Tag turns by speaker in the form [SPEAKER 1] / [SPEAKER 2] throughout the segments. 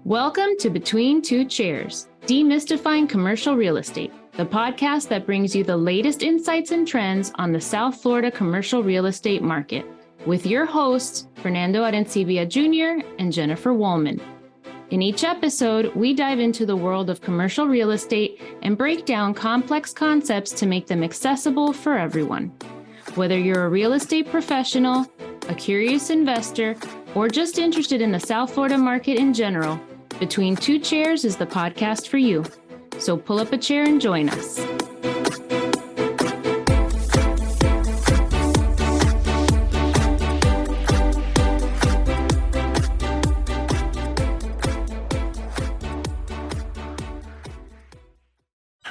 [SPEAKER 1] Welcome to Between Two Chairs, Demystifying Commercial Real Estate, the podcast that brings you the latest insights and trends on the South Florida commercial real estate market, with your hosts, Fernando Arencibia Jr. and Jennifer Woolman. In each episode, we dive into the world of commercial real estate and break down complex concepts to make them accessible for everyone. Whether you're a real estate professional, a curious investor, or just interested in the South Florida market in general, Between Two Chairs is the podcast for you. So pull up a chair and join us.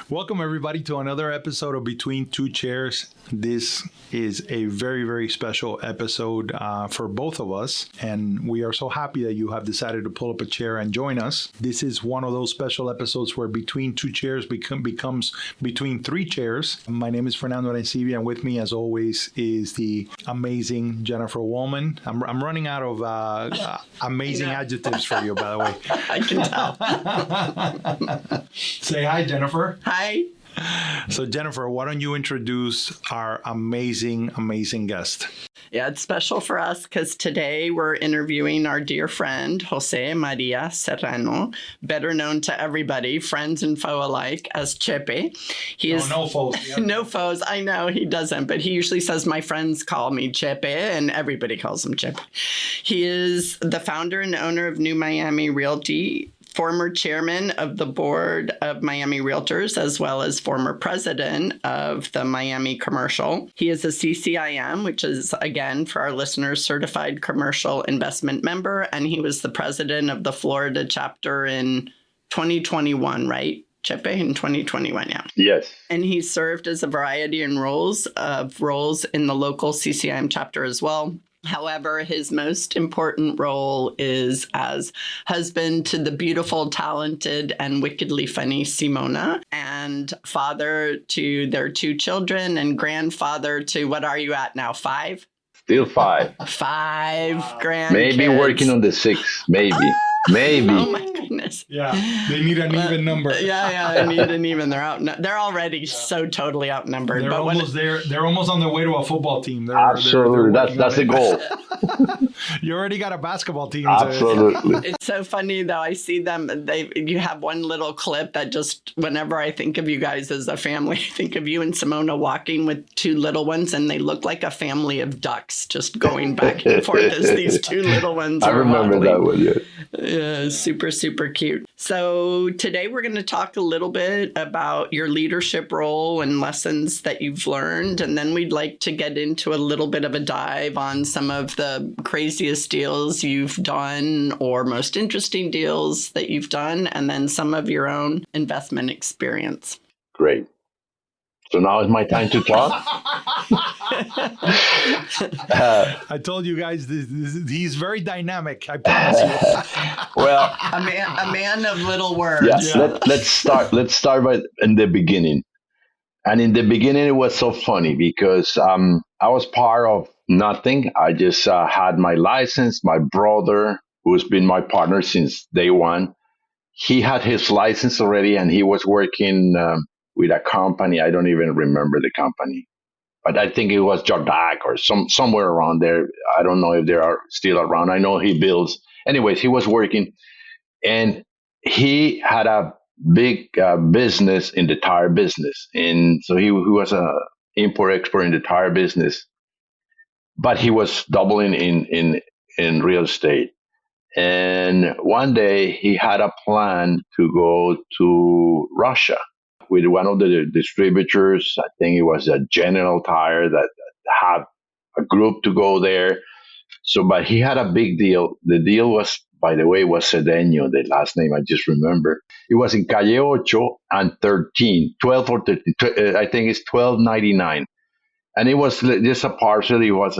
[SPEAKER 2] Welcome, everybody, to another episode of Between Two Chairs. This is a very, very special episode for both of us, and we are so happy that you have decided to pull up a chair and join us. This is one of those special episodes where Between Two Chairs becomes Between Three Chairs. My name is Fernando Arencibia, and with me, as always, is the amazing Jennifer Woolman. I'm running out of amazing adjectives for you, by the way.
[SPEAKER 3] I can tell.
[SPEAKER 2] Say hi, Jennifer.
[SPEAKER 3] Hi.
[SPEAKER 2] So, Jennifer, why don't you introduce our amazing, amazing guest?
[SPEAKER 3] Yeah, it's special for us because today we're interviewing our dear friend, Jose Maria Serrano, better known to everybody, friends and foe alike, as Chepe. He is
[SPEAKER 2] no foes. Yeah.
[SPEAKER 3] No foes. I know he doesn't, but he usually says my friends call me Chepe, and everybody calls him Chepe. He is the founder and owner of New Miami Realty, former chairman of the board of Miami Realtors, as well as former president of the Miami Commercial. He is a CCIM, which is, again, for our listeners, Certified Commercial Investment Member, and he was the president of the Florida chapter in 2021, right? Chepe, in 2021, yeah.
[SPEAKER 4] Yes.
[SPEAKER 3] And he served as a variety of roles in the local CCIM chapter as well. However, his most important role is as husband to the beautiful, talented, and wickedly funny Simona, and father to their two children, and grandfather to, what are you at now, 5?
[SPEAKER 4] Still 5.
[SPEAKER 3] 5 grandkids.
[SPEAKER 4] Maybe working on the 6, maybe. Maybe.
[SPEAKER 3] Oh my goodness.
[SPEAKER 2] Yeah, they need an even number.
[SPEAKER 3] Yeah, they need an even. They're already so totally outnumbered.
[SPEAKER 2] They're almost there. They're almost on their way to a football team.
[SPEAKER 4] Absolutely, that's the goal.
[SPEAKER 2] You already got a basketball team.
[SPEAKER 4] Absolutely.
[SPEAKER 3] It's so funny though. I see them. You have one little clip that just, whenever I think of you guys as a family, I think of you and Simona walking with 2 little ones, and they look like a family of ducks just going back and forth as these 2 little ones.
[SPEAKER 4] I remember that one.
[SPEAKER 3] Yeah, super, super cute. So today we're going to talk a little bit about your leadership role and lessons that you've learned. And then we'd like to get into a little bit of a dive on some of the craziest deals you've done or most interesting deals that you've done, and then some of your own investment experience.
[SPEAKER 4] Great. So now is my time to talk.
[SPEAKER 2] I told you guys, he's very dynamic. I promise you.
[SPEAKER 4] Well,
[SPEAKER 3] a man of little words.
[SPEAKER 4] Yes. Yeah. Let's start by in the beginning. And in the beginning, it was so funny because I was part of nothing. I just had my license. My brother, who's been my partner since day one, he had his license already, and he was working with a company. I don't even remember the company, but I think it was Jordak or somewhere around there. I don't know if they are still around. I know he builds. Anyways, he was working, and he had a big business in the tire business. And so he was a import-export in the tire business, but he was doubling in real estate. And one day he had a plan to go to Russia with one of the distributors. I think it was a General Tire that had a group to go there. So, but he had a big deal. The deal was, by the way, was Cedeno, the last name I just remember. It was in Calle 8 and 13, 12 or 13. I think it's 1299. And it was just a parcel. It was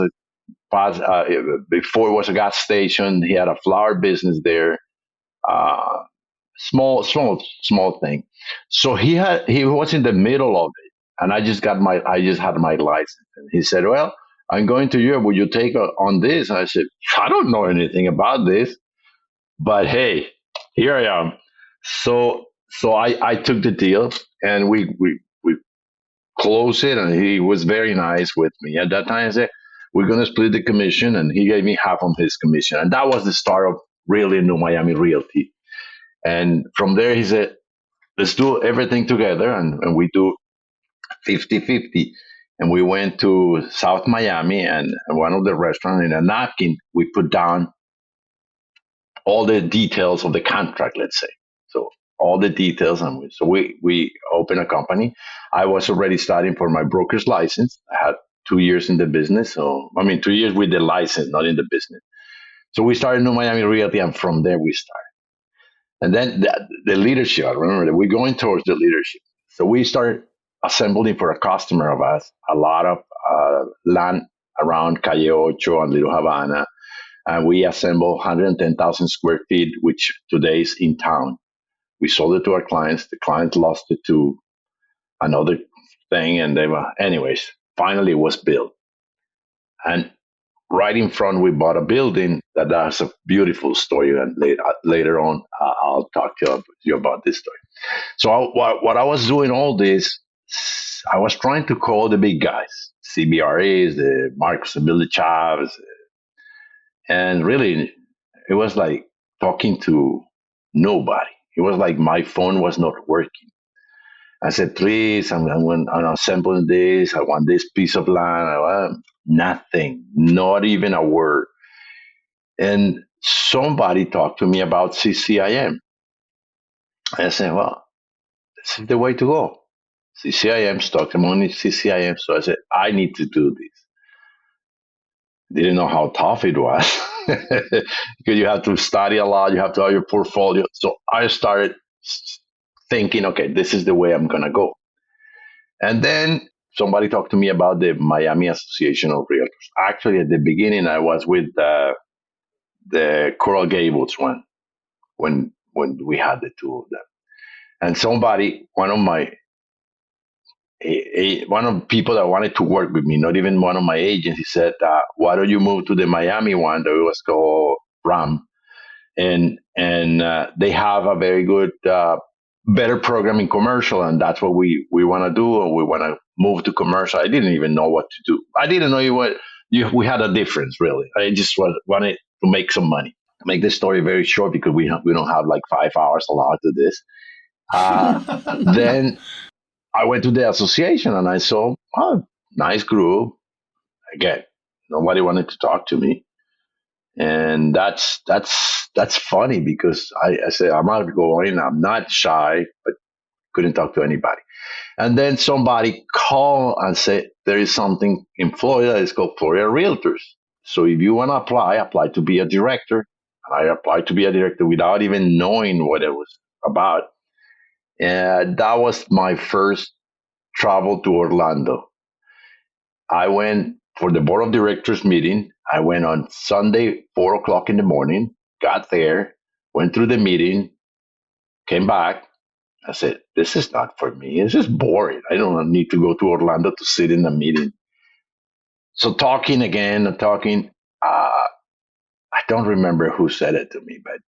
[SPEAKER 4] before it was a gas station. He had a flower business there. Small thing. So he was in the middle of it, and I just had my license. And he said, "Well, I'm going to Europe. Will you take on this?" I said, "I don't know anything about this, but hey, here I am. So I took the deal and we closed it, and he was very nice with me. At that time, I said, we're going to split the commission, and he gave me half of his commission. And that was the start of really New Miami Realty. And from there, he said, let's do everything together. And we do 50-50. And we went to South Miami, and one of the restaurants, in a napkin, we put down all the details of the contract, let's say. So all the details, and we opened a company. I was already studying for my broker's license. I had 2 years in the business. So, I mean, 2 years with the license, not in the business. So we started New Miami Realty, and from there we started. And then the leadership, I remember that we're going towards the leadership. So we started assembling for a customer of us a lot of land around Calle Ocho and Little Havana. And we assembled 110,000 square feet, which today is in town. We sold it to our clients. The client lost it to another thing. And they were, anyways, finally it was built. And right in front, we bought a building that has a beautiful story. And later on, I'll talk to you about this story. So what I was doing all this, I was trying to call the big guys, CBREs, the Marcos and Billy Chavez, and really it was like talking to nobody. It was like my phone was not working. I said, please, I'm assembling this. I want this piece of land. I want nothing, not even a word. And somebody talked to me about CCIM. I said, well, this is the way to go. CCIM, stock money, CCIM. So I said, I need to do this. Didn't know how tough it was because you have to study a lot. You have to have your portfolio. So I started thinking, okay, this is the way I'm going to go. And then somebody talked to me about the Miami Association of Realtors. Actually, at the beginning, I was with the Coral Gables one when we had the two of them. And somebody, one of the people that wanted to work with me, not even one of my agents, he said, why don't you move to the Miami one that was called RAM? And they have a very good, better program in commercial, and that's what we want to do, and we want to move to commercial. I didn't even know what to do. I didn't know we had a difference, really. I just wanted to make some money. To make this story very short, because we don't have like 5 hours allowed to this. Then I went to the association and I saw, oh, nice group. Again, nobody wanted to talk to me. And that's funny because I said, I'm outgoing, I'm not shy, but couldn't talk to anybody. And then somebody called and said, there is something in Florida, it's called Florida Realtors. So if you want to apply to be a director. And I applied to be a director without even knowing what it was about. And that was my first travel to Orlando. I went for the board of directors meeting. I went on Sunday, 4:00 in the morning, got there, went through the meeting, came back. I said, this is not for me. It's just boring. I don't need to go to Orlando to sit in a meeting. So talking again and talking, I don't remember who said it to me, but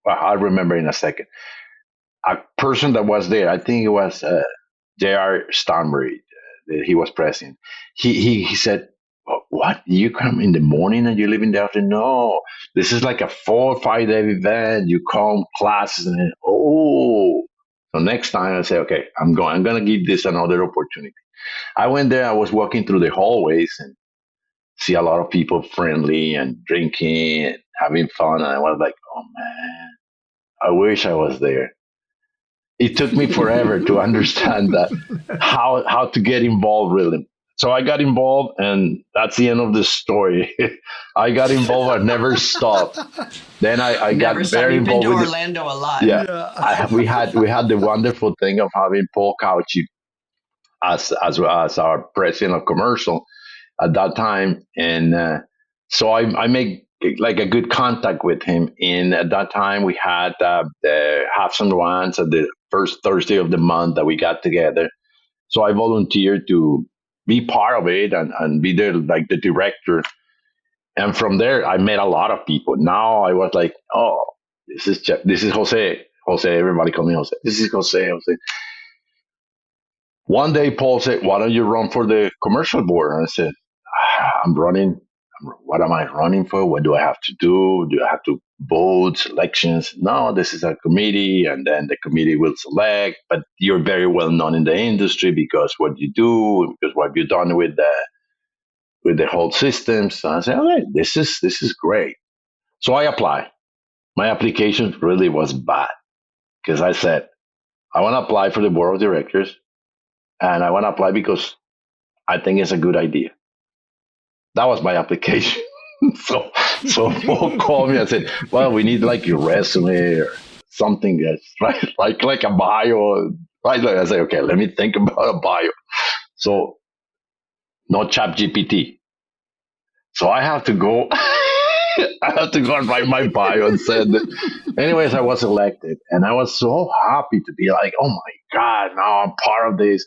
[SPEAKER 4] I'll remember in a second. A person that was there, I think it was J.R. Stanbury, he was president. He said, what? You come in the morning and you leave in the afternoon? No, this is like a 4 or 5 day event. You come classes and then, oh. So next time I say, okay, I'm going to give this another opportunity. I went there. I was walking through the hallways and see a lot of people friendly and drinking and having fun. And I was like, oh man, I wish I was there. It took me forever to understand that how to get involved really. So I got involved, and that's the end of the story. I got involved. I never stopped. Then I got very
[SPEAKER 3] You've
[SPEAKER 4] involved
[SPEAKER 3] been to
[SPEAKER 4] with
[SPEAKER 3] Orlando a lot.
[SPEAKER 4] Yeah. We had the wonderful thing of having Paul Cauchi as our president of commercial at that time, and so I make like a good contact with him. And at that time, we had the Halves and Ones at the first Thursday of the month that we got together. So I volunteered to be part of it and be there like the director. And from there, I met a lot of people. Now I was like, oh, this is Jose. Jose, everybody call me Jose. This is Jose. Jose. One day, Paul said, why don't you run for the commercial board? And I said, I'm running. What am I running for? What do I have to do? Do I have to vote, selections? No, this is a committee, and then the committee will select. But you're very well known in the industry because what you do, because what you've done with the whole system. So I said, okay, this is great. So I applied. My application really was bad because I said, I want to apply for the board of directors, and I want to apply because I think it's a good idea. That was my application. so so Paul called me and said, well, we need like your resume or something that's right, like a bio. Right? I said, okay, let me think about a bio. So no chat GPT. So I have to go I have to go and write my bio and send it. Anyways, I was elected and I was so happy to be like, oh my God, now I'm part of this.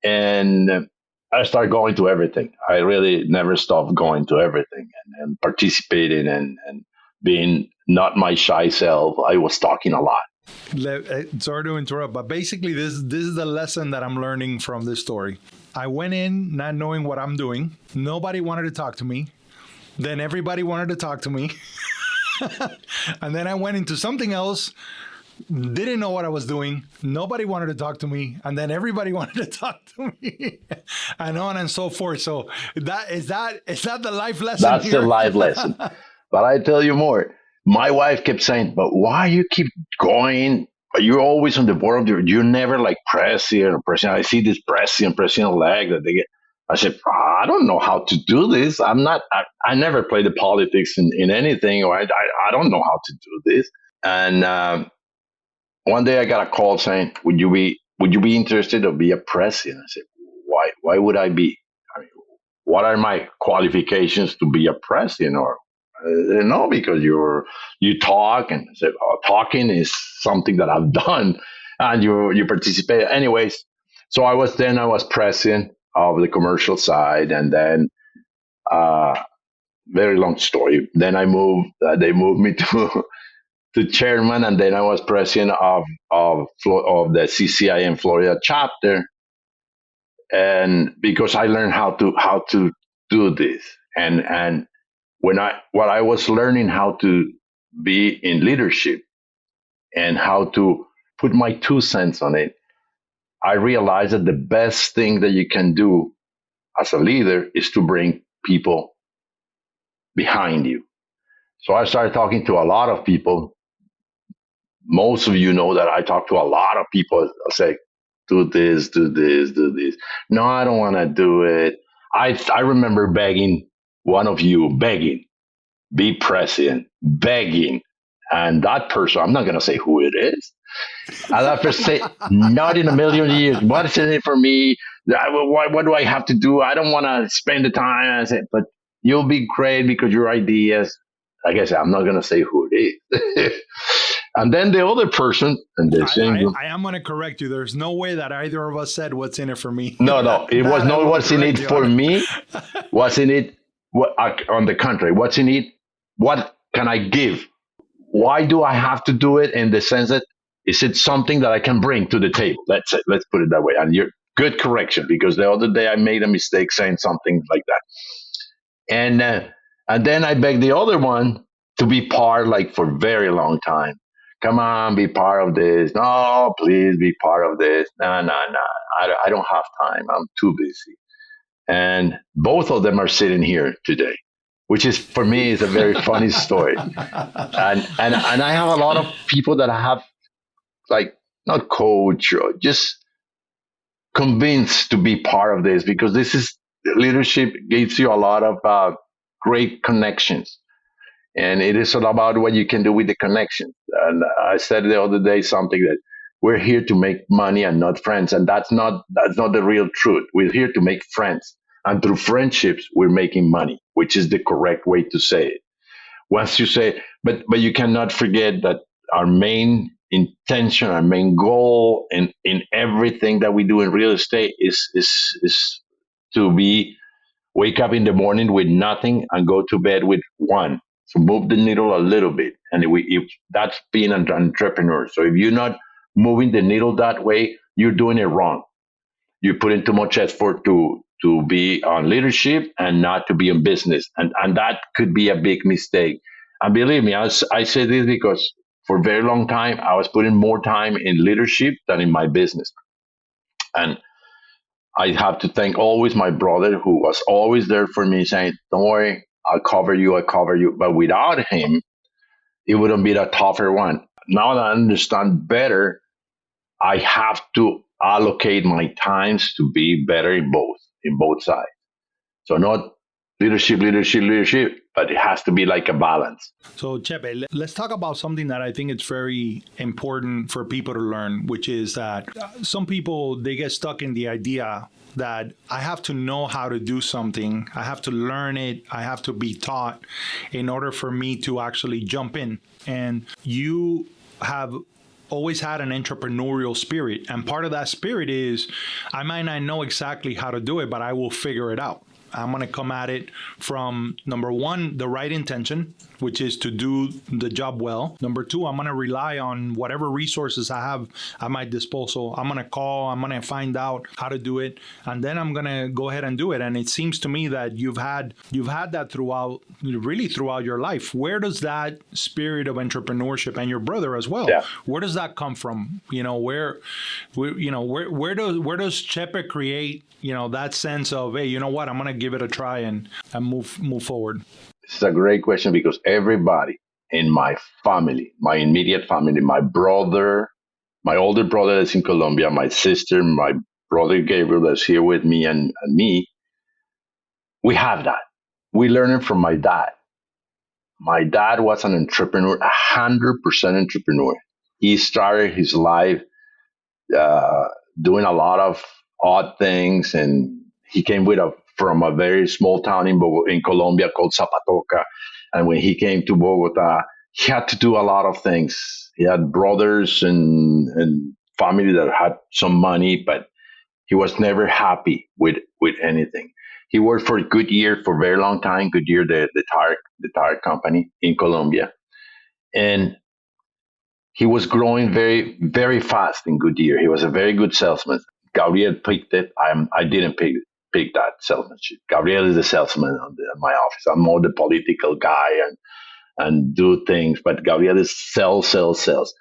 [SPEAKER 4] And I started going to everything. I really never stopped going to everything and participating and being not my shy self. I was talking a lot.
[SPEAKER 2] Sorry to interrupt, but basically this is the lesson that I'm learning from this story. I went in not knowing what I'm doing. Nobody wanted to talk to me. Then everybody wanted to talk to me. And then I went into something else, didn't know what I was doing. Nobody wanted to talk to me. And then everybody wanted to talk to me. And on and so forth. So is that the life lesson
[SPEAKER 4] That's
[SPEAKER 2] here?
[SPEAKER 4] the life lesson. But I tell you more. My wife kept saying, but why you keep going? You're always on the board of you're never like president or president. I see this president elect that they get. I said, I don't know how to do this. I never played the politics in anything, or I don't know how to do this. And one day I got a call saying, would you be interested to be a president? I said, why would I be? I mean, what are my qualifications to be a president? Or no, because you talk, and I said, oh, talking is something that I've done, and you participate. Anyways, so I was president of the commercial side, and then very long story. Then I moved. They moved me to chairman, and then I was president of the CCI in Florida chapter, and because I learned how to do this, and what I was learning how to be in leadership and how to put my 2 cents on it, I realized that the best thing that you can do as a leader is to bring people behind you. So I started talking to a lot of people. Most of you know that I talk to a lot of people. I say, do this, do this, do this. No, I don't want to do it. I remember begging one of you, be president, begging. And that person, I'm not going to say who it is. And that person say, not in a million years. What is in it for me? What do I have to do? I don't want to spend the time. I said, but you'll be great because your ideas. Like I said, I'm not going to say who it is. And then the other person, and they're saying,
[SPEAKER 2] I am going to correct you. There's no way that either of us said what's in it for me.
[SPEAKER 4] No, it was not what's in it for me. What's in it on the contrary? What's in it? What can I give? Why do I have to do it in the sense that is it something that I can bring to the table? Let's put it that way. And you're good correction, because the other day I made a mistake saying something like that. And then I begged the other one to be part, like for a very long time. Come on, be part of this. No, please be part of this. No. I don't have time. I'm too busy. And both of them are sitting here today, which is, for me, is a very funny story. And I have a lot of people that I have, like, not coach, or just convinced to be part of this, because this is leadership gives you a lot of great connections. And it is all about what you can do with the connections. And I said the other day something that we're here to make money and not friends. And that's not the real truth. We're here to make friends. And through friendships, we're making money, which is the correct way to say it. Once you say, but you cannot forget that our main intention, our main goal in everything that we do in real estate is to be wake up in the morning with nothing and go to bed with one. So move the needle a little bit. And if that's being an entrepreneur. So if you're not moving the needle that way, you're doing it wrong. You put in too much effort to be on leadership and not to be in business. And that could be a big mistake. And believe me, I say this because for a very long time, I was putting more time in leadership than in my business. And I have to thank always my brother who was always there for me saying, don't worry, I'll cover you. But without him, it wouldn't be the tougher one. Now that I understand better, I have to allocate my times to be better in both sides. So not leadership, but it has to be like a balance.
[SPEAKER 2] So, Chepe, let's talk about something that I think it's very important for people to learn, which is that some people, they get stuck in the idea that I have to know how to do something, I have to learn it, I have to be taught in order for me to actually jump in. And you have always had an entrepreneurial spirit. And part of that spirit is I might not know exactly how to do it, but I will figure it out. I'm going to come at it from, number one, the right intention, which is to do the job well. Number two, I'm going to rely on whatever resources I have at my disposal. I'm going to call, I'm going to find out how to do it, and then I'm going to go ahead and do it. And it seems to me that you've had that throughout your life. Where does that spirit of entrepreneurship, and your brother as well, where does that come from? Where does Chepe create, that sense of, hey, you know what, I'm going to give it a try and move forward?
[SPEAKER 4] This is a great question because everybody in my family, my immediate family, my brother, my older brother that's in Colombia, my sister, my brother Gabriel that's here with me and me, we have that. We learned it from my dad. My dad was an entrepreneur, 100% entrepreneur. He started his life doing a lot of odd things, and he came from a very small town in Colombia called Zapatoca. And when he came to Bogota, he had to do a lot of things. He had brothers and family that had some money, but he was never happy with anything. He worked for Goodyear for a very long time. Goodyear, the tire company in Colombia, and he was growing very, very fast in Goodyear. He was a very good salesman. Gabriel picked it. I didn't pick that salesmanship. Gabriel is the salesman in my office. I'm more the political guy and do things, but Gabriel is sales.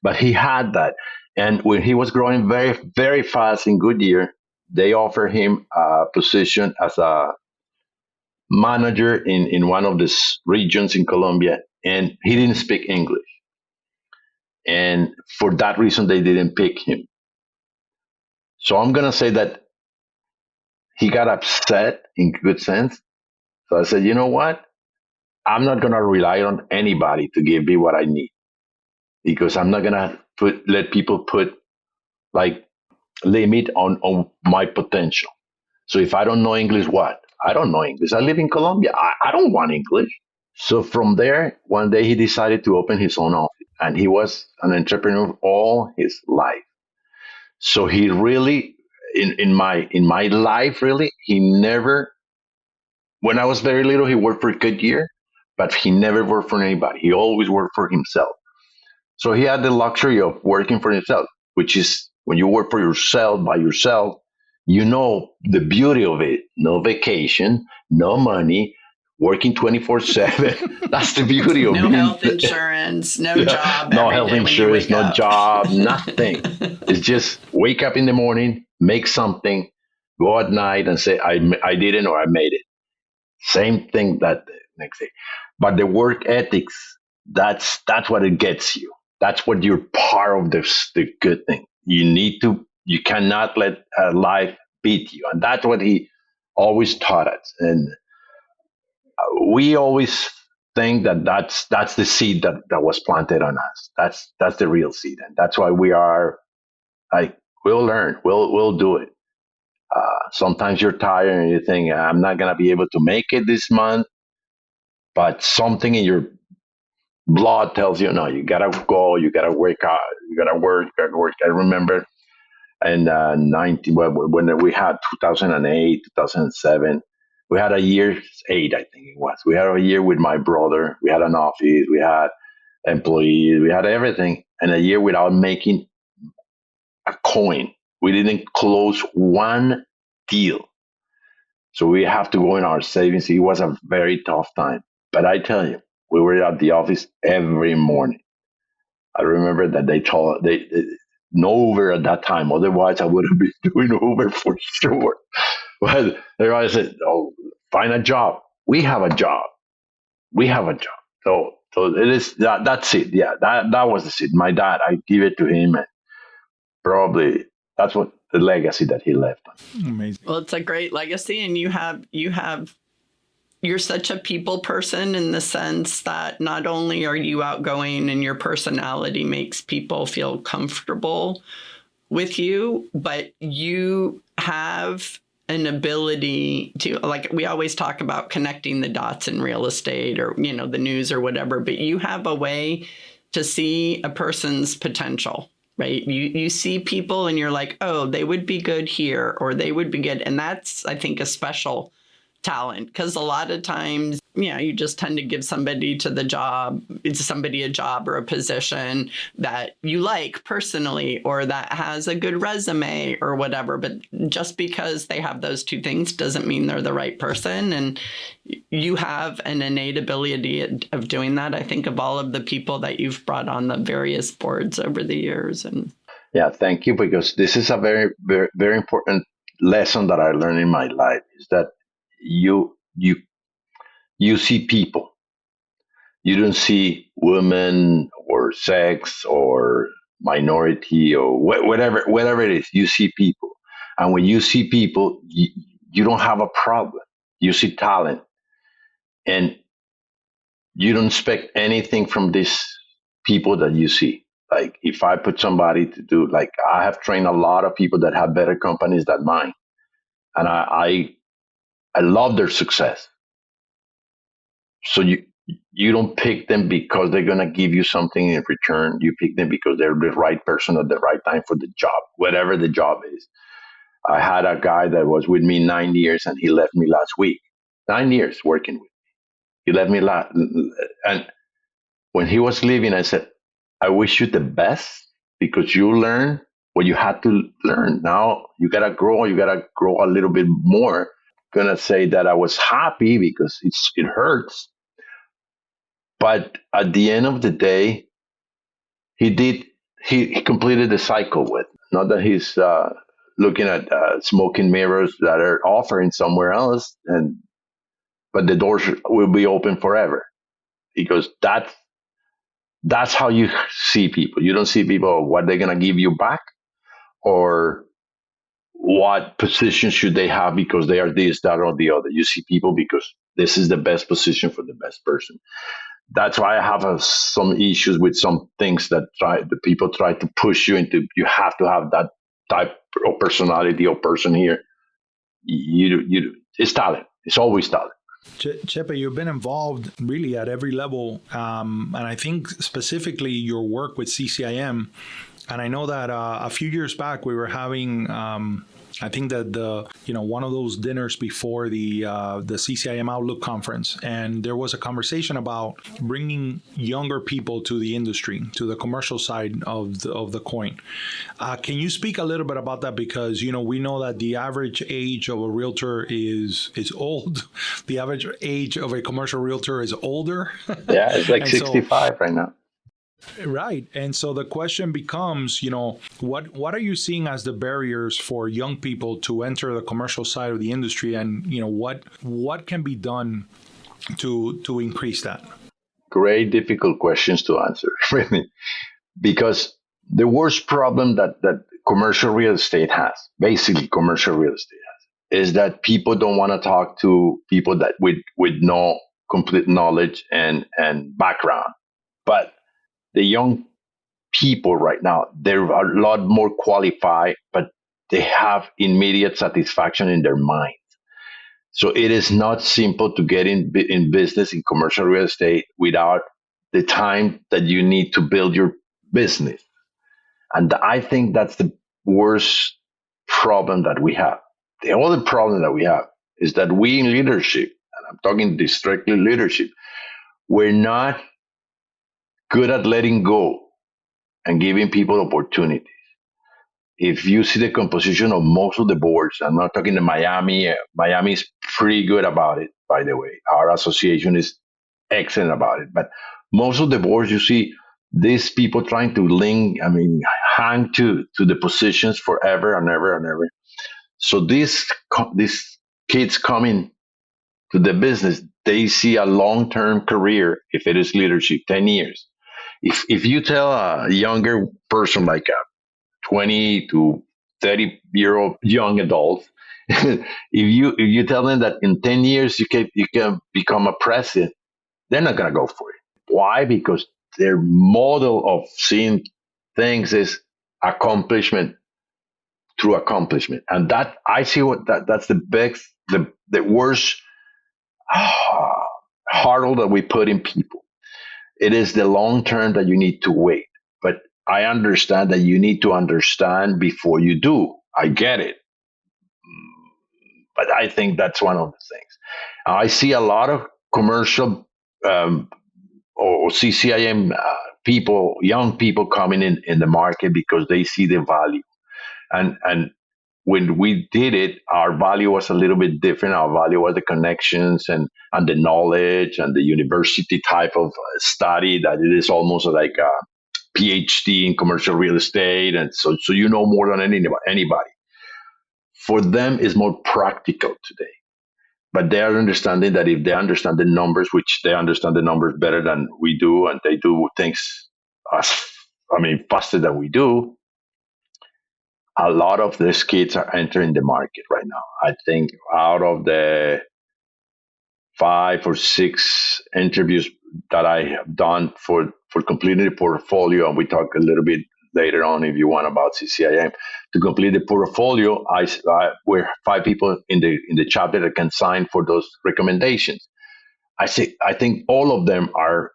[SPEAKER 4] But he had that. And when he was growing very, very fast in Goodyear, they offered him a position as a manager in one of the regions in Colombia, and he didn't speak English. And for that reason, they didn't pick him. So I'm going to say that he got upset in good sense. So I said, you know what? I'm not going to rely on anybody to give me what I need, because I'm not going to let people put like limit on my potential. So if I don't know English, what? I don't know English. I live in Colombia. I don't want English. So from there, one day he decided to open his own office, and he was an entrepreneur all his life. So he really, in my life, really, he never. When I was very little, he worked for Goodyear, but he never worked for anybody. He always worked for himself. So he had the luxury of working for himself, which is when you work for yourself by yourself, you know the beauty of it. No vacation, no money, working 24/7. That's the beauty of it.
[SPEAKER 3] No health insurance, no job.
[SPEAKER 4] No health insurance, no job, nothing. It's just wake up in the morning, make something, go at night and say, I did it or I made it. Same thing that next day. But the work ethics, that's what it gets you. That's what you're part of the good thing. You cannot let life beat you. And that's what he always taught us. And we always think that's the seed that was planted on us. That's the real seed. And that's why we are like, we'll learn, we'll do it. Sometimes you're tired and you think, I'm not going to be able to make it this month. But something in your blood tells you, no, you got to go, you got to work out, you got to work. I remember in when we had 2008, 2007, We had a year, 8, I think it was. We had a year with my brother. We had an office. We had employees. We had everything. And a year without making a coin. We didn't close one deal. So we have to go in our savings. It was a very tough time. But I tell you, we were at the office every morning. I remember that they told no Uber at that time. Otherwise, I would have been doing Uber for sure. But everybody said, "Oh, find a job. We have a job. We have a job." So it is that. That's it. Yeah, that was the seed. My dad, I give it to him, and probably that's what the legacy that he left.
[SPEAKER 2] Amazing.
[SPEAKER 3] Well, it's a great legacy, and you're such a people person in the sense that not only are you outgoing and your personality makes people feel comfortable with you, but you have an ability to, like, we always talk about connecting the dots in real estate or, the news or whatever, but you have a way to see a person's potential, right? You see people and you're like, oh, they would be good here, or they would be good. And that's, I think, a special talent, because a lot of times, you just tend to give somebody a job or a position that you like personally, or that has a good resume or whatever. But just because they have those two things doesn't mean they're the right person. And you have an innate ability of doing that. I think of all of the people that you've brought on the various boards over the years. And
[SPEAKER 4] yeah, thank you, because this is a very, very, very important lesson that I learned in my life, is that you see people. You don't see women or sex or minority or whatever it is. You see people, and when you see people, you don't have a problem. You see talent, and you don't expect anything from these people that you see. Like, if I put somebody to do, like, I have trained a lot of people that have better companies than mine, and I love their success. So you don't pick them because they're gonna give you something in return. You pick them because they're the right person at the right time for the job, whatever the job is. I had a guy that was with me 9 years, and he left me last week. 9 years working with me. He left me and when he was leaving, I said, "I wish you the best, because you learn what you had to learn. Now you gotta grow. You gotta grow a little bit more." Gonna say that I was happy because it hurts. But at the end of the day, he completed the cycle with. Not that he's looking at smoking mirrors that are offering somewhere else, but the doors will be open forever, because that's how you see people. You don't see people what they're gonna give you back, or what position should they have because they are this, that, or the other. You see people because this is the best position for the best person. That's why I have some issues with some things that the people try to push you into. You have to have that type of personality or person here. It's talent. It's always talent.
[SPEAKER 2] Chepe, you've been involved really at every level, and I think specifically your work with CCIM. And I know that a few years back we were having, I think that one of those dinners before the CCIM Outlook conference, and there was a conversation about bringing younger people to the industry, to the commercial side of the coin. Can you speak a little bit about that? Because we know that the average age of a realtor is old. The average age of a commercial realtor is older.
[SPEAKER 4] Yeah, it's like 65 right now.
[SPEAKER 2] Right. And so the question becomes, what are you seeing as the barriers for young people to enter the commercial side of the industry? And, what can be done to increase that?
[SPEAKER 4] Great, difficult questions to answer, really. Because the worst problem that commercial real estate has, basically commercial real estate has, is that people don't want to talk to people that with no complete knowledge and background. But the young people right now, they're a lot more qualified, but they have immediate satisfaction in their mind. So it is not simple to get in business in commercial real estate without the time that you need to build your business. And I think that's the worst problem that we have. The other problem that we have is that we in leadership, and I'm talking strictly leadership, we're not good at letting go and giving people opportunity. If you see the composition of most of the boards, I'm not talking to Miami. Miami is pretty good about it, by the way. Our association is excellent about it. But most of the boards, you see these people trying to hang to the positions forever and ever and ever. So these kids coming to the business, they see a long-term career if it is leadership, 10 years. If you tell a younger person like a 20 to 30-year-old young adults, if you tell them that in 10 years you can become a president, they're not going to go for it. Why? Because their model of seeing things is accomplishment through accomplishment. And that I see that's the worst hurdle that we put in people. It is the long term that you need to wait. But I understand that you need to understand before you do. I get it. But I think that's one of the things. I see a lot of commercial or CCIM people, young people coming in the market because they see the value. And when we did it, our value was a little bit different. Our value was the connections and the knowledge and the university type of study that it is almost like a PhD in commercial real estate. And so you know more than anybody. For them, it's more practical today. But they are understanding that if they understand the numbers, which they understand the numbers better than we do, and they do things faster than we do, a lot of these kids are entering the market right now. I think out of the 5 or 6 interviews that I have done for completing the portfolio, and we talk a little bit later on if you want about CCIM, to complete the portfolio, we're 5 people in the chapter that can sign for those recommendations. I think all of them are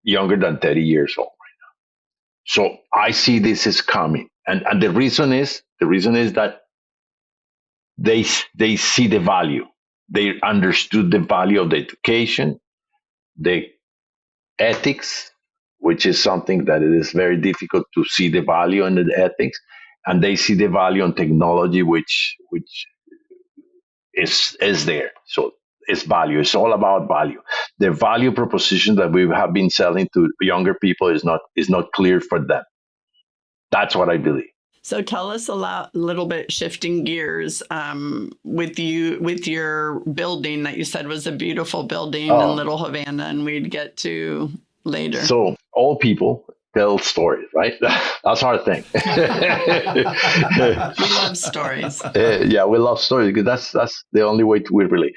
[SPEAKER 4] younger than 30 years old right now. So I see this is coming. And the reason is that they see the value. They understood the value of the education, the ethics, which is something that it is very difficult to see the value in the ethics, and they see the value in technology, which is there. So it's value. It's all about value. The value proposition that we have been selling to younger people is not clear for them. That's what I believe.
[SPEAKER 3] So tell us a little bit, shifting gears, with your building that you said was a beautiful building in Little Havana, and we'd get to later.
[SPEAKER 4] So all people tell stories, right? That's our thing.
[SPEAKER 3] We love stories.
[SPEAKER 4] Yeah, we love stories because that's the only way we relate.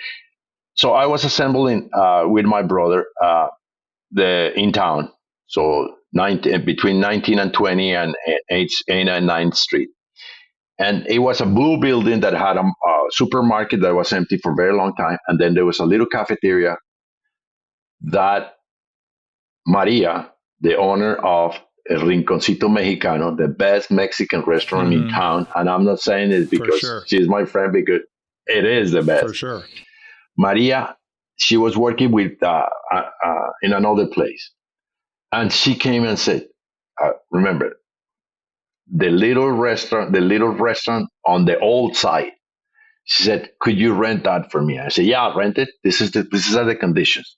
[SPEAKER 4] So I was assembling with my brother in town. So between 19 and 20 and 8th and 9th Street. And it was a blue building that had a supermarket that was empty for a very long time. And then there was a little cafeteria that Maria, the owner of El Rinconcito Mexicano, the best Mexican restaurant in town, and I'm not saying it because she's my friend, because it is the best.
[SPEAKER 2] For sure.
[SPEAKER 4] Maria, she was working with in another place. And she came and said, remember, the little restaurant on the old side. She said, could you rent that for me? I said, yeah, I'll rent it. This is the conditions.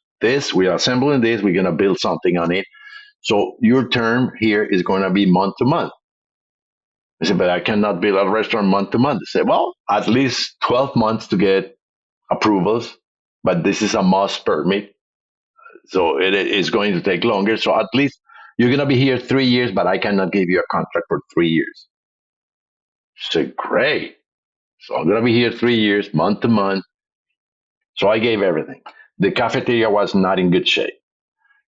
[SPEAKER 4] We are assembling this. We're going to build something on it. So your term here is going to be month to month. I said, but I cannot build a restaurant month to month. I said, well, at least 12 months to get approvals, but this is a must permit. So it is going to take longer. So at least you're going to be here 3 years, but I cannot give you a contract for 3 years. I said, great. So I'm going to be here 3 years, month to month. So I gave everything. The cafeteria was not in good shape.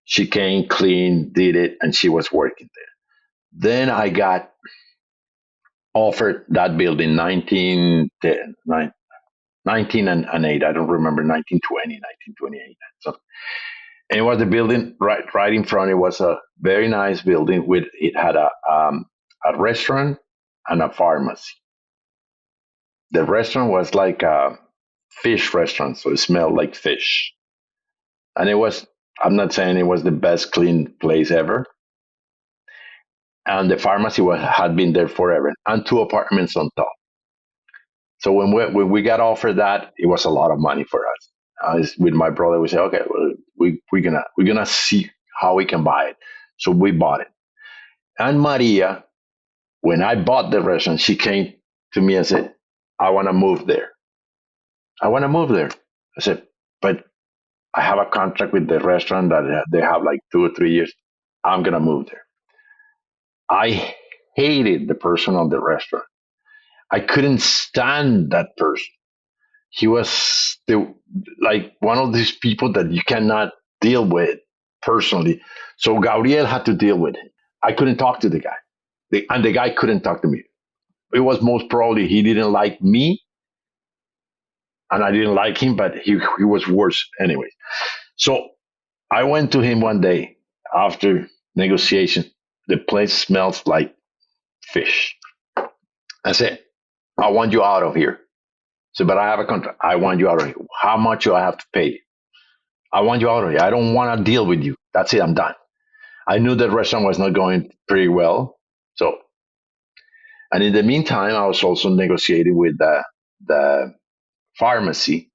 [SPEAKER 4] She came, cleaned, did it, and she was working there. Then I got offered that building 1910, 19 and 8. I don't remember, 1920, 1928. Something. And it was the building right in front. It was a very nice building. It had a restaurant and a pharmacy. The restaurant was like fish restaurant, so it smelled like fish. And it was, I'm not saying it was the best clean place ever. And the pharmacy had been there forever, and two apartments on top. So when we got offered that, it was a lot of money for us. With my brother, we said, okay, well, we're gonna see how we can buy it. So we bought it. And Maria, when I bought the restaurant, she came to me and said, I want to move there. I want to move there. I said, but I have a contract with the restaurant that they have like 2 or 3 years. I'm going to move there. I hated the person on the restaurant. I couldn't stand that person. He was like one of these people that you cannot deal with personally. So Gabriel had to deal with it. I couldn't talk to the guy. And the guy couldn't talk to me. It was most probably he didn't like me and I didn't like him, but he was worse anyway. So I went to him one day after negotiation. The place smells like fish. I said, I want you out of here. I said, but I have a contract. I want you out of here. How much do I have to pay? I want you out of here. I don't want to deal with you. That's it. I'm done. I knew the restaurant was not going pretty well. So, and in the meantime, I was also negotiating with the pharmacy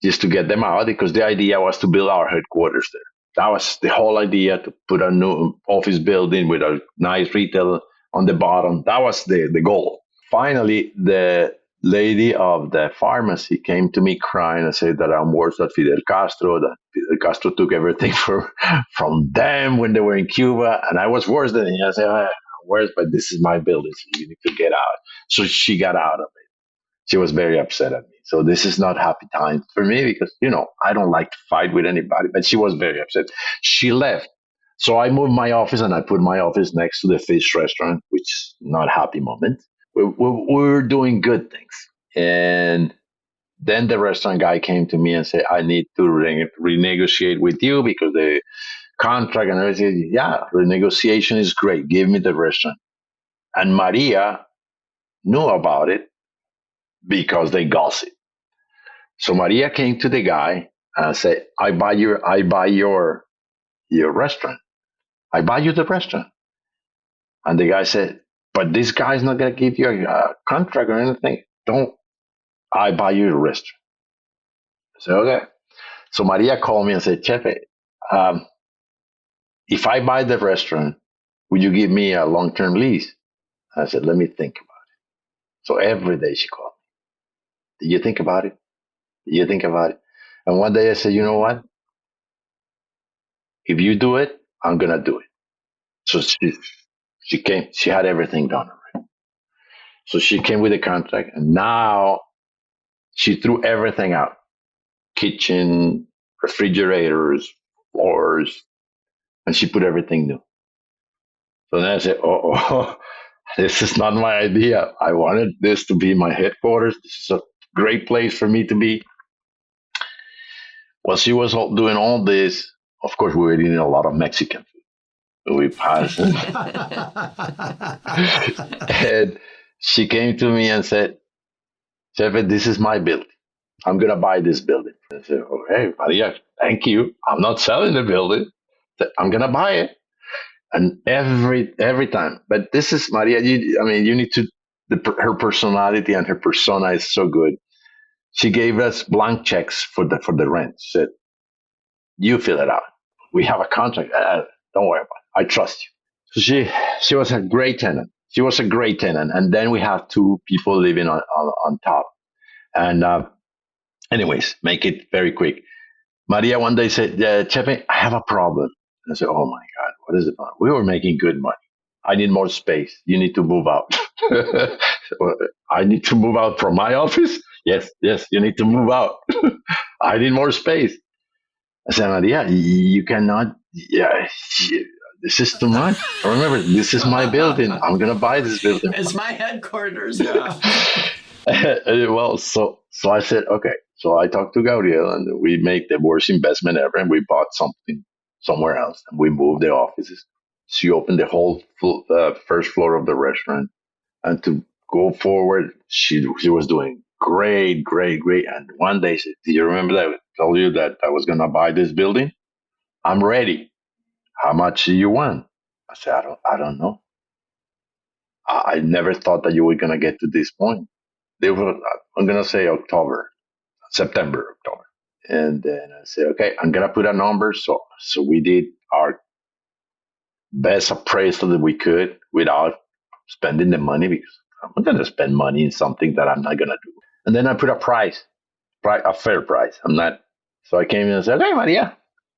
[SPEAKER 4] just to get them out because the idea was to build our headquarters there. That was the whole idea, to put a new office building with a nice retail on the bottom. That was the goal. Finally, the lady of the pharmacy came to me crying and said that I'm worse than Fidel Castro, that Fidel Castro took everything from them when they were in Cuba, and I was worse than him. I said, I'm worse, but this is my building, so you need to get out. So she got out of it. She was very upset at me. So this is not happy time for me because, I don't like to fight with anybody, but she was very upset. She left. So I moved my office and I put my office next to the fish restaurant, which is not a happy moment. We were doing good things. And then the restaurant guy came to me and said, I need to renegotiate with you because the contract and everything. Yeah, renegotiation is great. Give me the restaurant. And Maria knew about it because they gossip. So Maria came to the guy and said, I buy your restaurant. I buy you the restaurant. And the guy said, but this guy's not going to give you a contract or anything. I buy you the restaurant. I said, okay. So Maria called me and said, Chepe, if I buy the restaurant, would you give me a long-term lease? I said, let me think about it. So every day she called me. Did you think about it? Did you think about it? And one day I said, you know what? If you do it, I'm going to do it. So she came, she had everything done already. So she came with a contract and now she threw everything out. Kitchen, refrigerators, floors, and she put everything new. So then I said, this is not my idea. I wanted this to be my headquarters. This is a great place for me to be. While she was doing all this, of course, we were eating a lot of Mexican food. We passed. And she came to me and said, Chepe, this is my building. I'm going to buy this building. I said, okay, Maria, thank you. I'm not selling the building. I'm going to buy it. And every time. But this is Maria. You need to, her personality and her persona is so good. She gave us blank checks for the rent. She said, you fill it out. We have a contract. Don't worry about it. I trust you. So she was a great tenant. She was a great tenant. And then we have two people living on top. And anyways, make it very quick. Maria one day said, Chepe, I have a problem. And I said, oh my God, what is the problem? We were making good money. I need more space. You need to move out. I need to move out from my office? Yes, you need to move out. I need more space. I said, Maria, you cannot. Yeah, this is too much. Remember, this is my building. I'm going to buy this building.
[SPEAKER 3] It's my headquarters. Yeah.
[SPEAKER 4] Well, so I said, okay. So I talked to Gabriel and we made the worst investment ever and we bought something somewhere else and we moved the offices. She opened the whole first floor of the restaurant and to go forward, she was doing great, great, great. And one day, said, do you remember that I told you that I was going to buy this building? I'm ready. How much do you want? I said, I don't know. I never thought that you were going to get to this point. They were, I'm going to say September, October. And then I said, okay, I'm going to put a number. So we did our best appraisal that we could without spending the money because I'm not going to spend money in something that I'm not going to do. And then I put a price, a fair price. I'm not. So I came in and said, okay, Maria,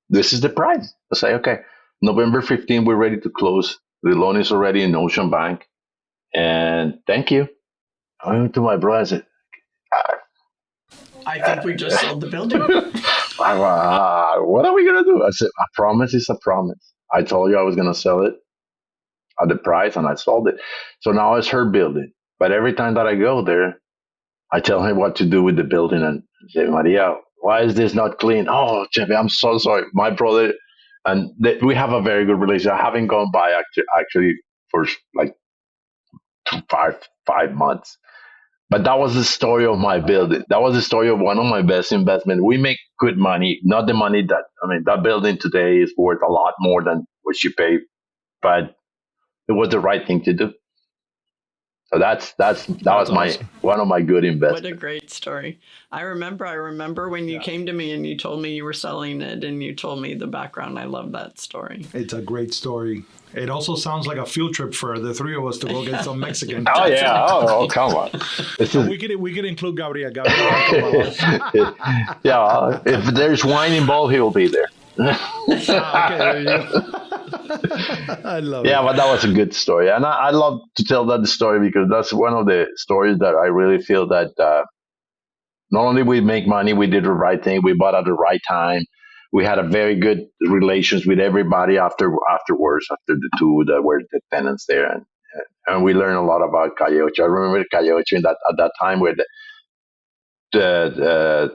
[SPEAKER 4] this is the price. I say, okay, November 15th, we're ready to close. The loan is already in Ocean Bank. And thank you. I went to my brother and said,
[SPEAKER 3] I think we just sold the building.
[SPEAKER 4] what are we going to do? I said, a promise is a promise. I told you I was going to sell it at the price and I sold it. So now it's her building. But every time that I go there, I tell him what to do with the building and say, Maria, why is this not clean? Oh, Chepe, I'm so sorry. My brother, and we have a very good relationship. I haven't gone by actually for like 5 months. But that was the story of my building. That was the story of one of my best investments. We make good money, not the money that building today is worth a lot more than what you pay, but it was the right thing to do. So that was my
[SPEAKER 2] awesome.
[SPEAKER 4] one of my good investments.
[SPEAKER 3] What a great story. I remember when you came to me and you told me you were selling it and you told me the background. I love that story.
[SPEAKER 2] It's a great story. It also sounds like a field trip for the three of us to go get some Mexican.
[SPEAKER 4] Oh yeah! Oh come on!
[SPEAKER 2] We could include Gabriel.
[SPEAKER 4] Yeah, if there's wine involved, he will be there.
[SPEAKER 2] Okay, there you go. I love it.
[SPEAKER 4] Yeah, but that was a good story, and I love to tell that story because that's one of the stories that I really feel that not only we make money, we did the right thing, we bought at the right time. We had a very good relations with everybody afterwards, after the two that were the tenants there, and we learned a lot about Calle Ocho. I remember Calle Ocho at that time where the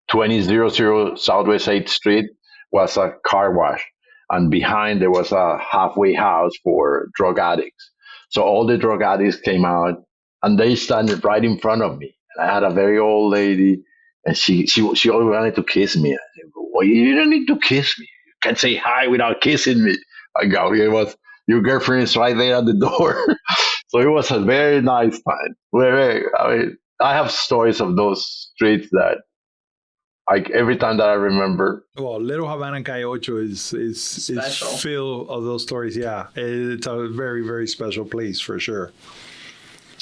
[SPEAKER 4] 2000 Southwest 8th Street was a car wash, and behind there was a halfway house for drug addicts. So all the drug addicts came out, and they standed right in front of me. And I had a very old lady, and she always wanted to kiss me. I said, well, you don't need to kiss me. You can say hi without kissing me. I go, it was your girlfriend is right there at the door. So it was a very nice time. I have stories of those streets that, like, every time that I remember.
[SPEAKER 2] Well, Little Havana and Calle Ocho is filled of those stories. Yeah, it's a very, very special place for sure.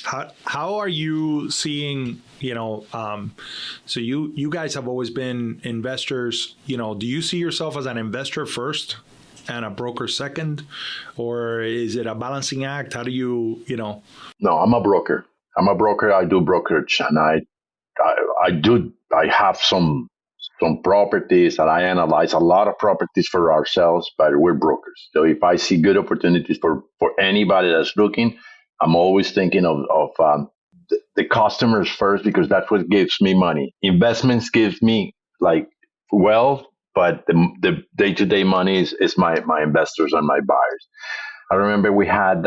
[SPEAKER 2] How are you seeing, so you guys have always been investors, do you see yourself as an investor first and a broker second, or is it a balancing act? How do you?
[SPEAKER 4] No, I'm a broker. I do brokerage, and I have some properties, and I analyze a lot of properties for ourselves, but we're brokers. So if I see good opportunities for anybody that's looking, I'm always thinking of the customers first, because that's what gives me money. Investments give me like wealth, but the day-to-day money is my investors and my buyers. I remember we had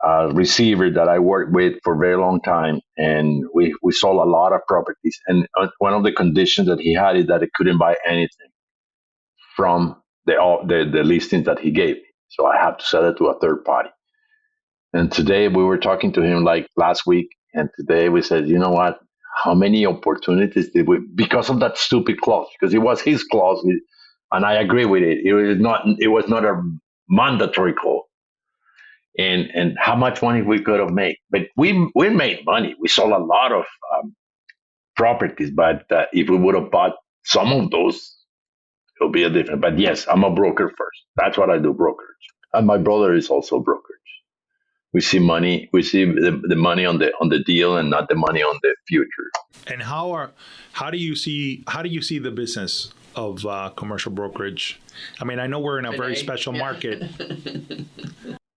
[SPEAKER 4] a receiver that I worked with for a very long time, and we sold a lot of properties. And one of the conditions that he had is that he couldn't buy anything from the listings that he gave me. So I have to sell it to a third party. And today we were talking to him like last week, and today we said, you know what? How many opportunities did we, because of that stupid clause, because it was his clause, and I agree with it. It was not a mandatory clause. And how much money we could have made. But we made money. We sold a lot of properties, but if we would have bought some of those, it'll be a different. But yes, I'm a broker first. That's what I do, brokerage. And my brother is also brokerage. We see money. We see the money on the deal, and not the money on the future.
[SPEAKER 2] And how do you see the business of commercial brokerage? I mean, I know we're in a very special market.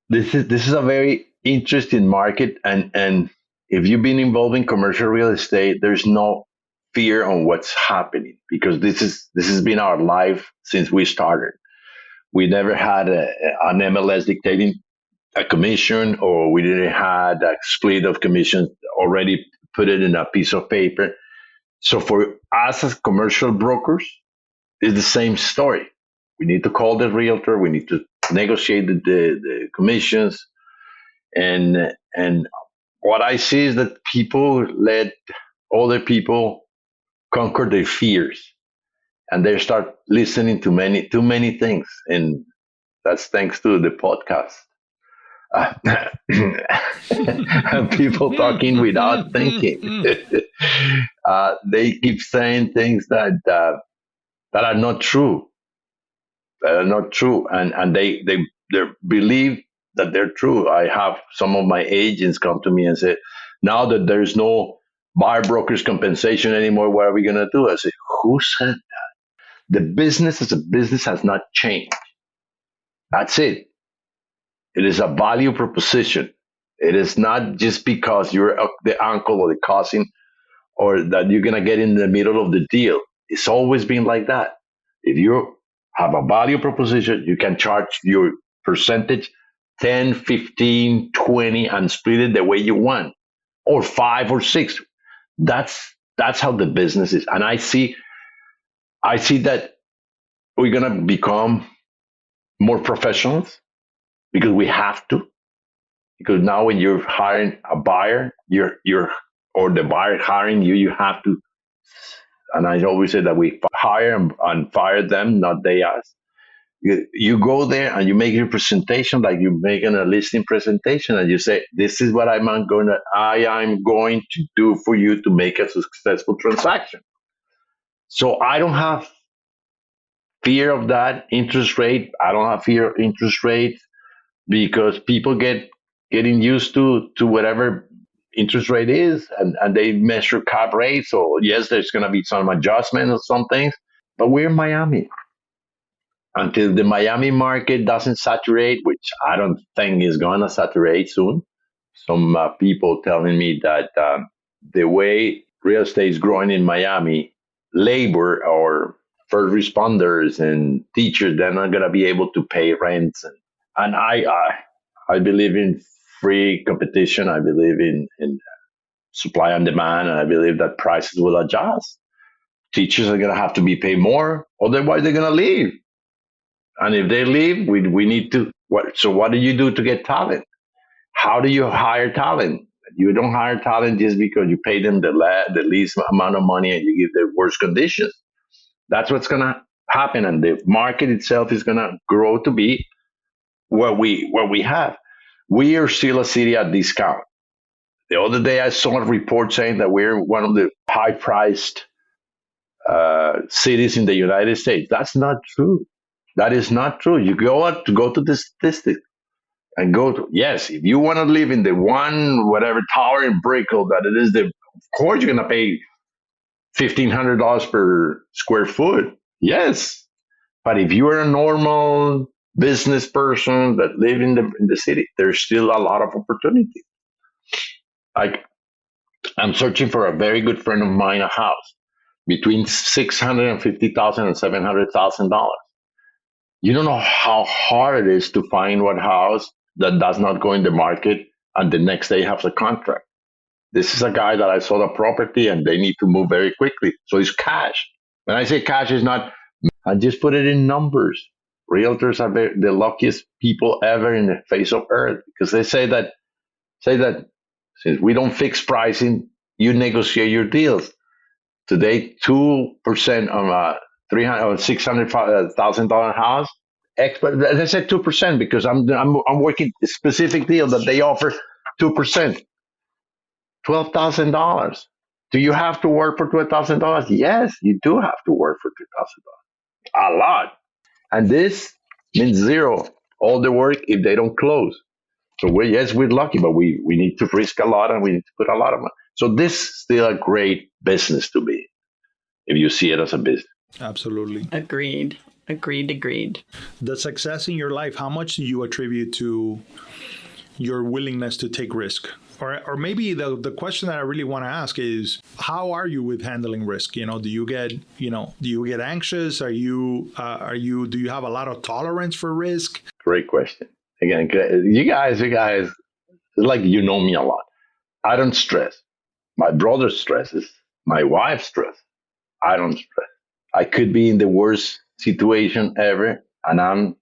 [SPEAKER 4] This is a very interesting market, and if you've been involved in commercial real estate, there's no fear on what's happening, because this has been our life since we started. We never had an MLS dictating a commission, or we didn't had a split of commissions already put it in a piece of paper. So for us as commercial brokers, it's the same story. We need to call the realtor. We need to negotiate the commissions. And what I see is that people let other people conquer their fears, and they start listening to too many things. And that's thanks to the podcast. And people talking without thinking. They keep saying things that are not true. That are not true, and they believe that they're true. I have some of my agents come to me and say, now that there's no buyer brokers compensation anymore, what are we going to do? I say, who said that? The business as a business has not changed. That's it. It is a value proposition. It is not just because you're the uncle or the cousin or that you're going to get in the middle of the deal. It's always been like that. If you have a value proposition, you can charge your percentage 10, 15, 20 and split it the way you want, or 5 or 6. That's how the business is. And I see that we're going to become more professionals because we have to. Because now when you're hiring a buyer, you're or the buyer hiring you, you have to. And I always say that we hire and fire them, not they us. You go there and you make your presentation like you're making a listing presentation, and you say, "This is what I'm going to do for you to make a successful transaction." So I don't have fear of that interest rate. I don't have fear of interest rate because people getting used to whatever interest rate is, and they measure cap rates. So yes, there's going to be some adjustment or some things, but we're in Miami. Until the Miami market doesn't saturate, which I don't think is going to saturate soon. Some people telling me that the way real estate is growing in Miami, labor or first responders and teachers, they're not going to be able to pay rents. And I believe in free competition. I believe in supply and demand, and I believe that prices will adjust. Teachers are going to have to be paid more, otherwise they're going to leave. And if they leave, we need to. So what do you do to get talent? How do you hire talent? You don't hire talent just because you pay them the least amount of money and you give them worse conditions. That's what's going to happen, and the market itself is going to grow to be what we have. We are still a city at discount. The other day I saw a report saying that we're one of the high-priced cities in the United States. That's not true. That is not true. You go to the statistic and yes, if you want to live in the one whatever tower in Brickell that it is, of course you're going to pay $1,500 per square foot. Yes, but if you are a normal business person that live in the city, there's still a lot of opportunity. Like I'm searching for a very good friend of mine a house between $650,000 and $700,000. You don't know how hard it is to find one house that does not go in the market and the next day have the contract. This is a guy that I saw the property and they need to move very quickly. So it's cash. When I say cash, it's not, I just put it in numbers. Realtors are the luckiest people ever in the face of earth because they say that since we don't fix pricing, you negotiate your deals. Today, 2% on a $600,000 house. But I said 2% because I'm working a specific deal that they offer 2%, $12,000. Do you have to work for $12,000? Yes, you do have to work for $12,000. A lot, and this means zero. All the work if they don't close. So we're lucky, but we need to risk a lot and we need to put a lot of money. So this is still a great business to be if you see it as a business.
[SPEAKER 2] Absolutely.
[SPEAKER 3] Agreed.
[SPEAKER 2] The success in your life, how much do you attribute to your willingness to take risk? Or maybe the question that I really want to ask is, how are you with handling risk? Do you get anxious? Do you have a lot of tolerance for risk?
[SPEAKER 4] Great question. Again, you guys, it's like you know me a lot. I don't stress. My brother stresses. My wife stresses. I don't stress. I could be in the worst situation ever, and I'm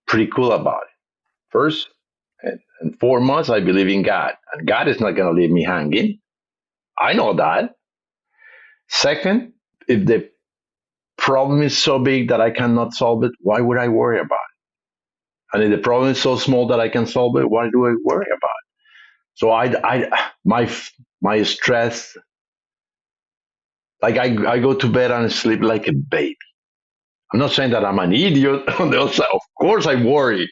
[SPEAKER 4] pretty cool about it. First, in 4 months, I believe in God, and God is not going to leave me hanging. I know that. Second, if the problem is so big that I cannot solve it, why would I worry about it? And if the problem is so small that I can solve it, why do I worry about it? So my stress, like I go to bed and sleep like a baby. I'm not saying that I'm an idiot. On the other side, of course I worry,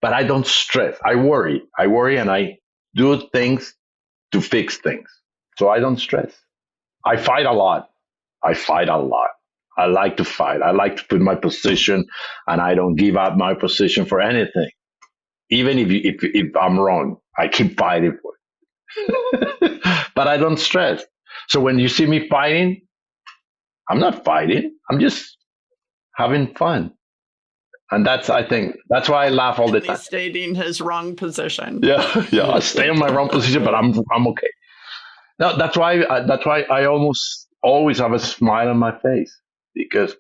[SPEAKER 4] but I don't stress. I worry. I worry and I do things to fix things. So I don't stress. I fight a lot. I fight a lot. I like to fight. I like to put my position, and I don't give up my position for anything. Even if I'm wrong, I keep fighting for it. But I don't stress. So when you see me fighting, I'm not fighting. I'm just having fun. And I think that's why I laugh all the time.
[SPEAKER 3] He's stating his wrong position.
[SPEAKER 4] Yeah. I stay in my wrong position, but I'm okay. No, that's why I almost always have a smile on my face, because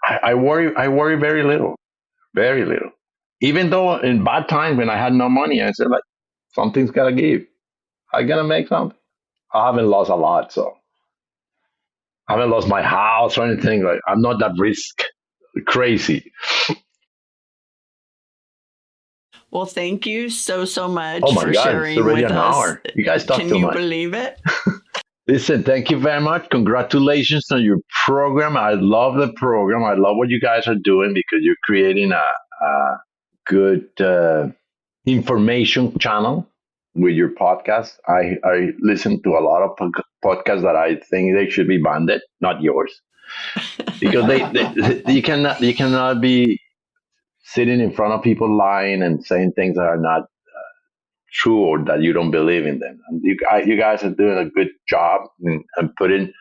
[SPEAKER 4] I worry very little, very little. Even though in bad times when I had no money, I said, like, something's gotta give. I gotta make something. I haven't lost a lot, so I haven't lost my house or anything. Like, I'm not that risk crazy.
[SPEAKER 3] Well, thank you so much
[SPEAKER 4] Oh my
[SPEAKER 3] for
[SPEAKER 4] God,
[SPEAKER 3] sharing
[SPEAKER 4] it's already
[SPEAKER 3] with
[SPEAKER 4] an
[SPEAKER 3] us.
[SPEAKER 4] hour. You guys talk
[SPEAKER 3] Can
[SPEAKER 4] too
[SPEAKER 3] you
[SPEAKER 4] much.
[SPEAKER 3] believe it?
[SPEAKER 4] Listen, thank you very much. Congratulations on your program. I love the program. I love what you guys are doing, because you're creating a good information channel with your podcast. I listen to a lot of podcasts that I think they should be banned, not yours, because you cannot be sitting in front of people lying and saying things that are not true, or that you don't believe in them. And you guys are doing a good job and putting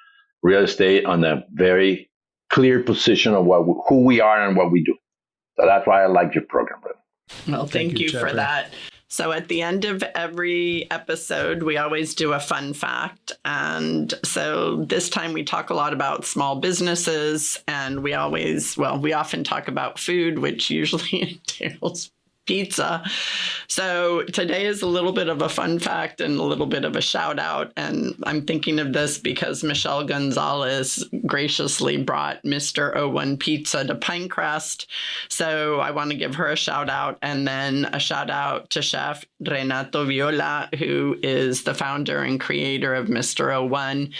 [SPEAKER 4] real estate on a very clear position of who we are and what we do. So that's why I like your program, brother.
[SPEAKER 3] Well, thank you for
[SPEAKER 2] Chepe.
[SPEAKER 3] that. So at the end of every episode, we always do a fun fact. And so this time we talk a lot about small businesses, and we often talk about food, which usually entails pizza. So today is a little bit of a fun fact and a little bit of a shout out. And I'm thinking of this because Michelle Gonzalez graciously brought Mr. O1 Pizza to Pinecrest. So I want to give her a shout out, and then a shout out to Chef Renato Viola, who is the founder and creator of Mr. O1,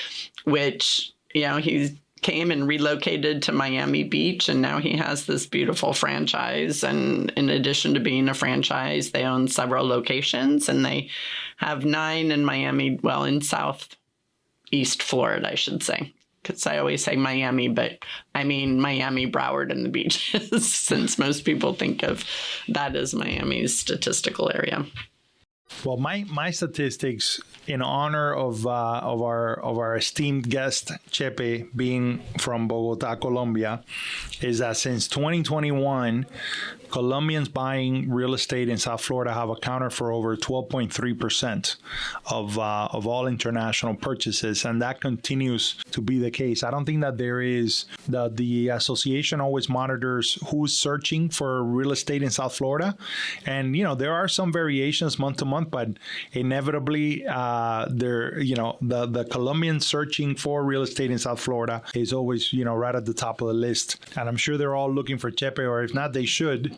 [SPEAKER 3] which, he's came and relocated to Miami Beach, and now he has this beautiful franchise. And in addition to being a franchise, they own several locations, and they have 9 in Miami, in Southeast Florida, I should say, because I always say Miami, but I mean Miami, Broward, and the beaches, since most people think of that as Miami's statistical area.
[SPEAKER 2] Well, my statistics, in honor of our esteemed guest Chepe being from Bogota, Colombia, is that since 2021, Colombians buying real estate in South Florida have accounted for over 12.3% of all international purchases, and that continues to be the case. I don't think that there is the association always monitors who's searching for real estate in South Florida, and there are some variations month to month, but inevitably the Colombian searching for real estate in South Florida is always right at the top of the list, and I'm sure they're all looking for Chepe, or if not, they should,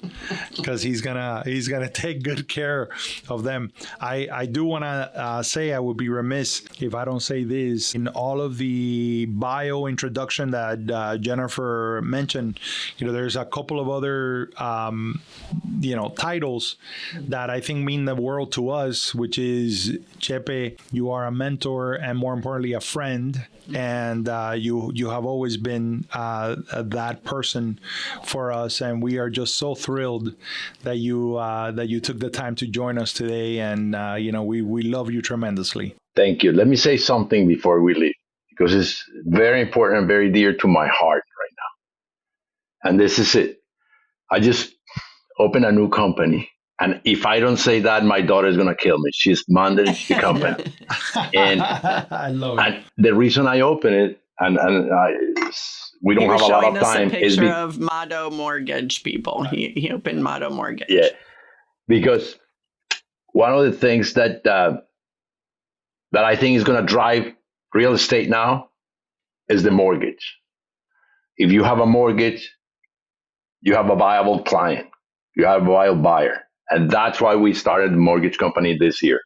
[SPEAKER 2] because he's gonna take good care of them. I do want to say I would be remiss if I don't say this. In all of the bio introduction that Jennifer mentioned, there's a couple of other titles that I think mean the world to us, which is Chepe, you are a mentor and, more importantly, a friend, and you have always been that person for us, and we are just so thrilled that you took the time to join us today, and we love you tremendously.
[SPEAKER 4] Thank you. Let me say something before we leave, because it's very important and very dear to my heart right now. And this is it. I just opened a new company, And if I don't say that, my daughter is going to kill me. She's managed the company. And,
[SPEAKER 2] I love it.
[SPEAKER 4] and the reason I open it, we don't have a lot of time.
[SPEAKER 3] He was showing us a picture of Motto Mortgage, people. He opened Motto Mortgage.
[SPEAKER 4] Yeah, because one of the things that I think is going to drive real estate now is the mortgage. If you have a mortgage, you have a viable client. You have a viable buyer. And that's why we started the mortgage company this year.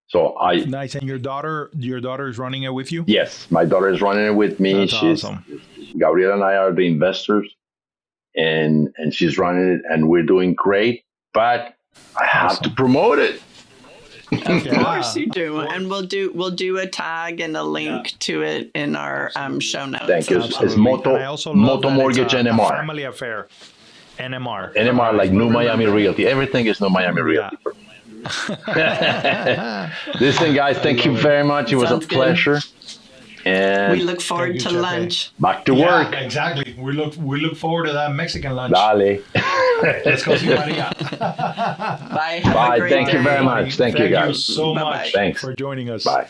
[SPEAKER 4] So
[SPEAKER 2] nice. And your daughter is running it with you?
[SPEAKER 4] Yes, my daughter is running it with me.
[SPEAKER 2] That's awesome.
[SPEAKER 4] Gabriela and I are the investors, and she's running it, and we're doing great. But I have to promote it.
[SPEAKER 3] Of course you do, and we'll do a tag and a link to it in our show notes.
[SPEAKER 4] Thank you. It's Moto Mortgage NMR.
[SPEAKER 2] Family affair. NMR.
[SPEAKER 4] NMR, like New Miami Realty. Everything is New Miami Realty. Listen, guys, thank you very much. It was a pleasure. And
[SPEAKER 3] we look forward to lunch.
[SPEAKER 4] Back to work.
[SPEAKER 2] Exactly. We look forward to that Mexican lunch.
[SPEAKER 4] Dale.
[SPEAKER 2] Let's go see Maria.
[SPEAKER 3] Bye.
[SPEAKER 4] Bye. Thank you very much. Thank you, guys.
[SPEAKER 2] Thank you so much
[SPEAKER 4] Thanks
[SPEAKER 2] for joining us.
[SPEAKER 4] Bye.